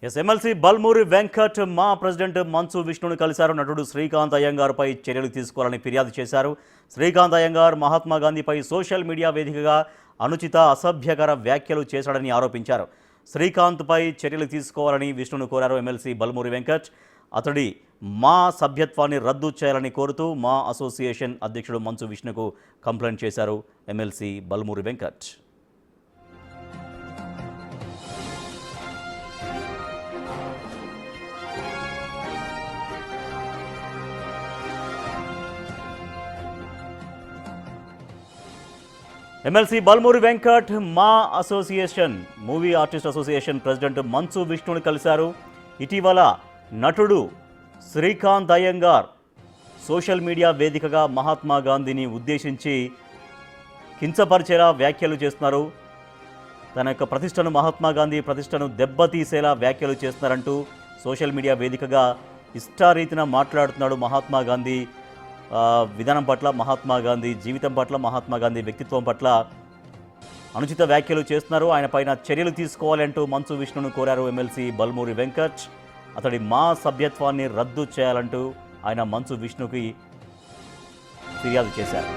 MLC Balmuri Venkat మా president మంచు విష్ణును కలిశారు. నటుడు శ్రీకాంత్ అయ్యంగార్పై చర్యలు తీసుకోవాలని ఫిర్యాదు చేశారు. శ్రీకాంత్ అయ్యంగార్ మహాత్మా గాంధీపై సోషల్ మీడియా వేదికగా అనుచిత అసభ్యకర వ్యాఖ్యలు చేశాడని ఆరోపించారు. శ్రీకాంత్పై చర్యలు తీసుకోవాలని విష్ణును కోరారు ఎమ్మెల్సీ బల్మూరి వెంకట్. అతడి మా సభ్యత్వాన్ని రద్దు చేయాలని కోరుతూ మా అసోసియేషన్ అధ్యక్షుడు మంచు విష్ణుకు కంప్లైంట్ చేశారు ఎమ్మెల్సీ బల్మూరి వెంకట్. ఎమ్మెల్సీ బల్మూరి వెంకట్ మా association movie artist association president మంచు విష్ణుని కలిశారు. ఇటీవల నటుడు శ్రీకాంత్ అయ్యంగార్ సోషల్ మీడియా వేదికగా మహాత్మా గాంధీని ఉద్దేశించి కించపరిచేలా వ్యాఖ్యలు చేస్తున్నారు. తన యొక్క ప్రతిష్టను మహాత్మా గాంధీ ప్రతిష్టను దెబ్బతీసేలా వ్యాఖ్యలు చేస్తున్నారంటూ సోషల్ మీడియా వేదికగా ఇష్టారీతిన మాట్లాడుతున్నాడు. మహాత్మా గాంధీ విధానం పట్ల, మహాత్మా గాంధీ జీవితం పట్ల, మహాత్మా గాంధీ వ్యక్తిత్వం పట్ల అనుచిత వ్యాఖ్యలు చేస్తున్నారు. ఆయన పైన చర్యలు తీసుకోవాలంటూ మంచు విష్ణును కోరారు ఎమ్మెల్సీ బల్మూరి వెంకట్. అతడి మా సభ్యత్వాన్ని రద్దు చేయాలంటూ ఆయన మంచు విష్ణుకి ఫిర్యాదు చేశారు.